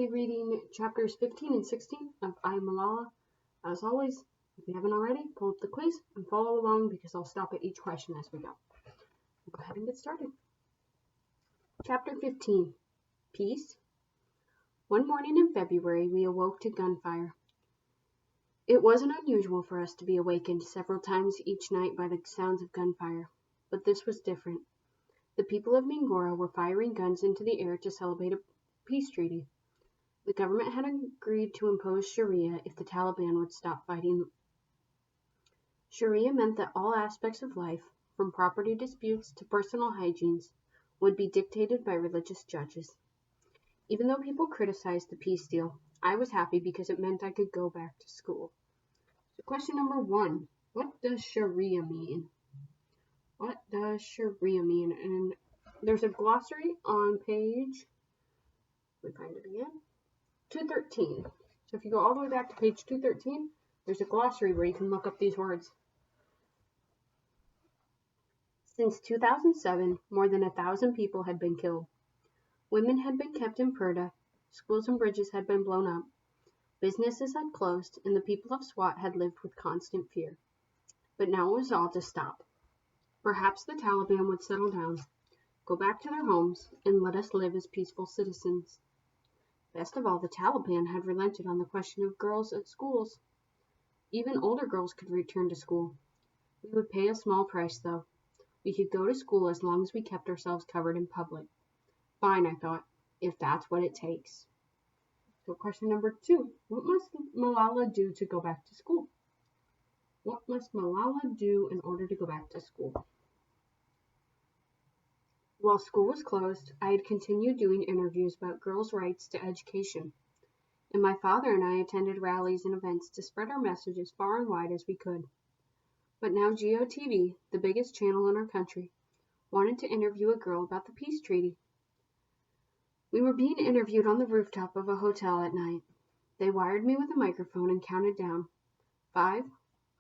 be reading chapters 15 and 16 of I, Malala. As always, if you haven't already, pull up the quiz and follow along because I'll stop at each question as we go. We'll go ahead and get started. Chapter 15, Peace. One morning in February, we awoke to gunfire. It wasn't unusual for us to be awakened several times each night by the sounds of gunfire, but this was different. The people of Mingora were firing guns into the air to celebrate a peace treaty. The government had agreed to impose Sharia if the Taliban would stop fighting. Sharia meant that all aspects of life, from property disputes to personal hygiene, would be dictated by religious judges. Even though people criticized the peace deal, I was happy because it meant I could go back to school. So question number 1, what does Sharia mean? What does Sharia mean? And there's a glossary on page, let me find it again, 213. So if you go all the way back to page 213, there's a glossary where you can look up these words. Since 2007, more than 1,000 people had been killed. Women had been kept in purdah, schools and bridges had been blown up, businesses had closed, and the people of Swat had lived with constant fear. But now it was all to stop. Perhaps the Taliban would settle down, go back to their homes, and let us live as peaceful citizens. Best of all, the Taliban had relented on the question of girls at schools. Even older girls could return to school. We would pay a small price, though. We could go to school as long as we kept ourselves covered in public. Fine, I thought, if that's what it takes. So question number 2, what must Malala do to go back to school? What must Malala do in order to go back to school? While school was closed, I had continued doing interviews about girls' rights to education, and my father and I attended rallies and events to spread our messages far and wide as we could. But now GOTV, the biggest channel in our country, wanted to interview a girl about the peace treaty. We were being interviewed on the rooftop of a hotel at night. They wired me with a microphone and counted down. 5,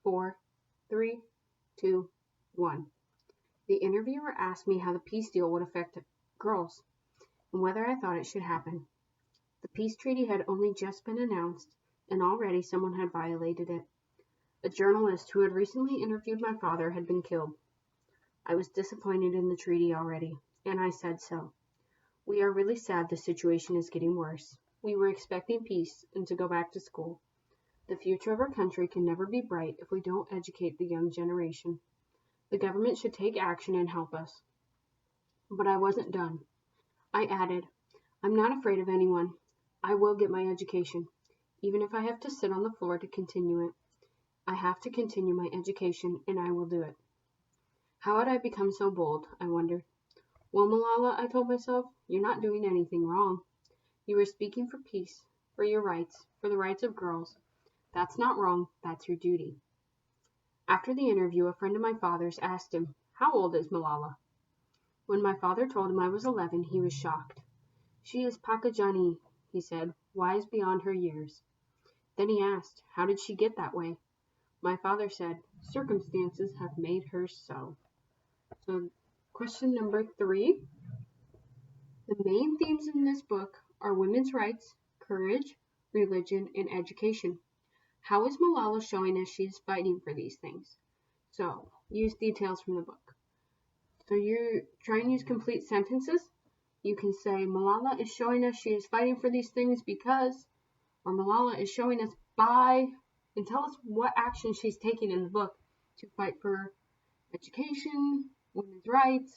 4, 3, 2, 1. The interviewer asked me how the peace deal would affect girls and whether I thought it should happen. The peace treaty had only just been announced, and already someone had violated it. A journalist who had recently interviewed my father had been killed. I was disappointed in the treaty already, and I said so. We are really sad the situation is getting worse. We were expecting peace and to go back to school. The future of our country can never be bright if we don't educate the young generation. The government should take action and help us. But I wasn't done. I added, I'm not afraid of anyone. I will get my education, even if I have to sit on the floor to continue it. I have to continue my education, and I will do it. How had I become so bold, I wondered. Well, Malala, I told myself, you're not doing anything wrong. You are speaking for peace, for your rights, for the rights of girls. That's not wrong, that's your duty. After the interview, a friend of my father's asked him, how old is Malala? When my father told him I was 11, he was shocked. She is Pakajani, he said, wise beyond her years. Then he asked, how did she get that way? My father said, circumstances have made her so. So, question number 3. The main themes in this book are women's rights, courage, religion, and education. How is Malala showing us she is fighting for these things? So, use details from the book. So you try and use complete sentences. You can say, Malala is showing us she is fighting for these things because, or Malala is showing us by, and tell us what action she's taking in the book to fight for education, women's rights,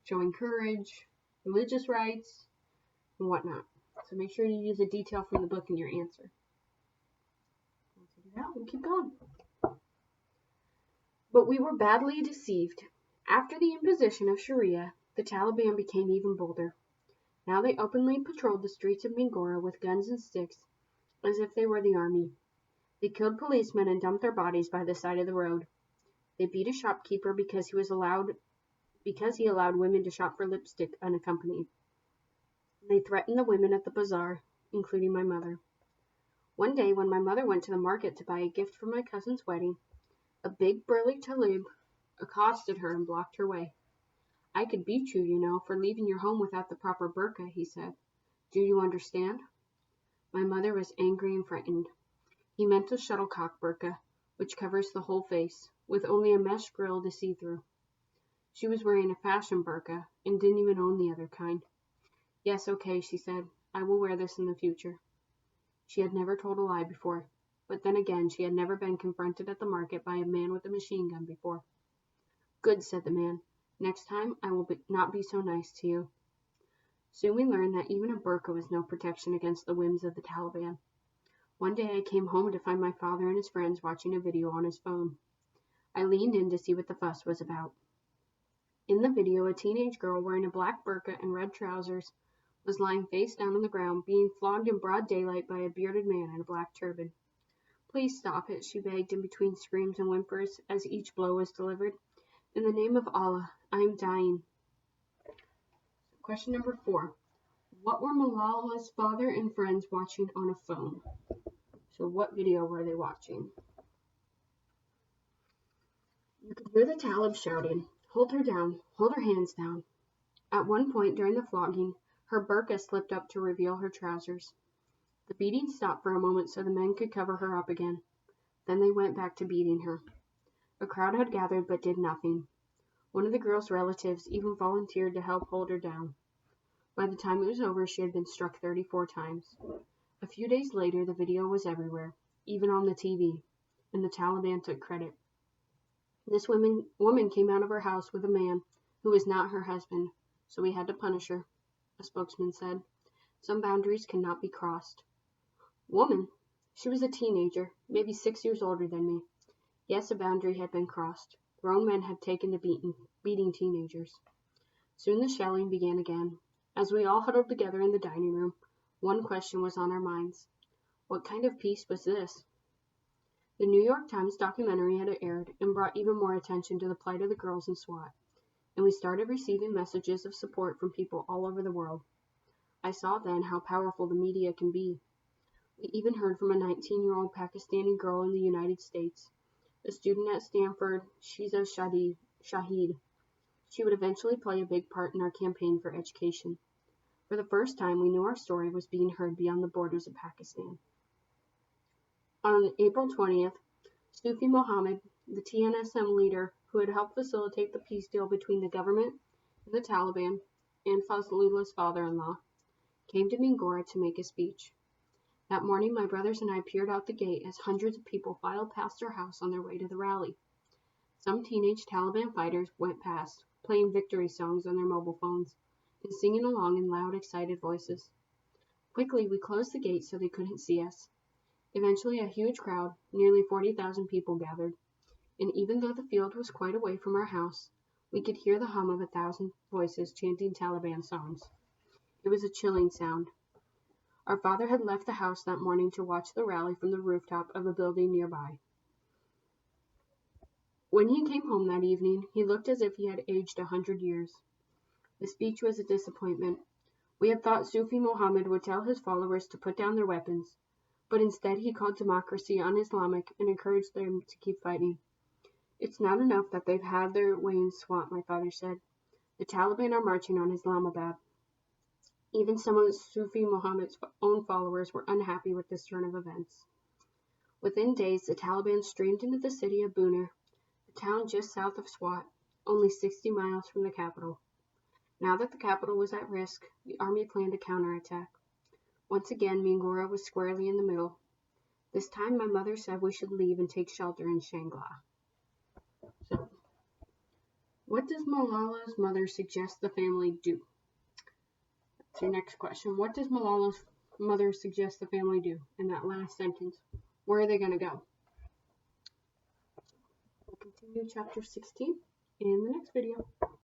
showing courage, religious rights, and whatnot. So make sure you use a detail from the book in your answer. Once you do that, we'll keep going. But we were badly deceived. After the imposition of Sharia, the Taliban became even bolder. Now they openly patrolled the streets of Mingora with guns and sticks, as if they were the army. They killed policemen and dumped their bodies by the side of the road. They beat a shopkeeper because he allowed women to shop for lipstick unaccompanied. They threatened the women at the bazaar, including my mother. One day, when my mother went to the market to buy a gift for my cousin's wedding, a big burly talib accosted her and blocked her way. I could beat you, you know, for leaving your home without the proper burqa, he said. Do you understand? My mother was angry and frightened. He meant a shuttlecock burqa, which covers the whole face, with only a mesh grill to see through. She was wearing a fashion burqa and didn't even own the other kind. Yes, okay, she said. I will wear this in the future. She had never told a lie before, but then again she had never been confronted at the market by a man with a machine gun before. Good, said the man. Next time I will not be so nice to you. Soon we learned that even a burqa was no protection against the whims of the Taliban. One day I came home to find my father and his friends watching a video on his phone. I leaned in to see what the fuss was about. In the video, a teenage girl wearing a black burqa and red trousers was lying face down on the ground, being flogged in broad daylight by a bearded man in a black turban. Please stop it, she begged in between screams and whimpers as each blow was delivered. In the name of Allah, I am dying. Question number 4. What were Malala's father and friends watching on a phone? So what video were they watching? You could hear the Talibs shouting, hold her down, hold her hands down. At one point during the flogging, her burqa slipped up to reveal her trousers. The beating stopped for a moment so the men could cover her up again. Then they went back to beating her. A crowd had gathered but did nothing. One of the girl's relatives even volunteered to help hold her down. By the time it was over, she had been struck 34 times. A few days later, the video was everywhere, even on the TV, and the Taliban took credit. This woman came out of her house with a man who was not her husband, so we had to punish her, a spokesman said. Some boundaries cannot be crossed. Woman? She was a teenager, maybe 6 years older than me. Yes, a boundary had been crossed. Grown men had taken to beating teenagers. Soon the shelling began again. As we all huddled together in the dining room, one question was on our minds. What kind of peace was this? The New York Times documentary had aired and brought even more attention to the plight of the girls in SWAT, and we started receiving messages of support from people all over the world. I saw then how powerful the media can be. We even heard from a 19-year-old Pakistani girl in the United States, a student at Stanford, Shiza Shahid. She would eventually play a big part in our campaign for education. For the first time, we knew our story was being heard beyond the borders of Pakistan. On April 20th, Sufi Mohammed, the TNSM leader who had helped facilitate the peace deal between the government and the Taliban, and Fazlullah's father-in-law, came to Mingora to make a speech. That morning, my brothers and I peered out the gate as hundreds of people filed past our house on their way to the rally. Some teenage Taliban fighters went past, playing victory songs on their mobile phones and singing along in loud, excited voices. Quickly, we closed the gate so they couldn't see us. Eventually, a huge crowd, nearly 40,000 people, gathered, and even though the field was quite away from our house, we could hear the hum of 1,000 voices chanting Taliban songs. It was a chilling sound. Our father had left the house that morning to watch the rally from the rooftop of a building nearby. When he came home that evening, he looked as if he had aged 100 years. The speech was a disappointment. We had thought Sufi Mohammed would tell his followers to put down their weapons, but instead he called democracy un-Islamic and encouraged them to keep fighting. It's not enough that they've had their way in SWAT, my father said. The Taliban are marching on Islamabad. Even some of Sufi Mohammed's own followers were unhappy with this turn of events. Within days, the Taliban streamed into the city of Buner, a town just south of Swat, only 60 miles from the capital. Now that the capital was at risk, the army planned a counterattack. Once again, Mingora was squarely in the middle. This time, my mother said we should leave and take shelter in Shangla. So, what does Malala's mother suggest the family do? That's your next question. What does Malala's mother suggest the family do in that last sentence? Where are they going to go? We'll continue chapter 16 in the next video.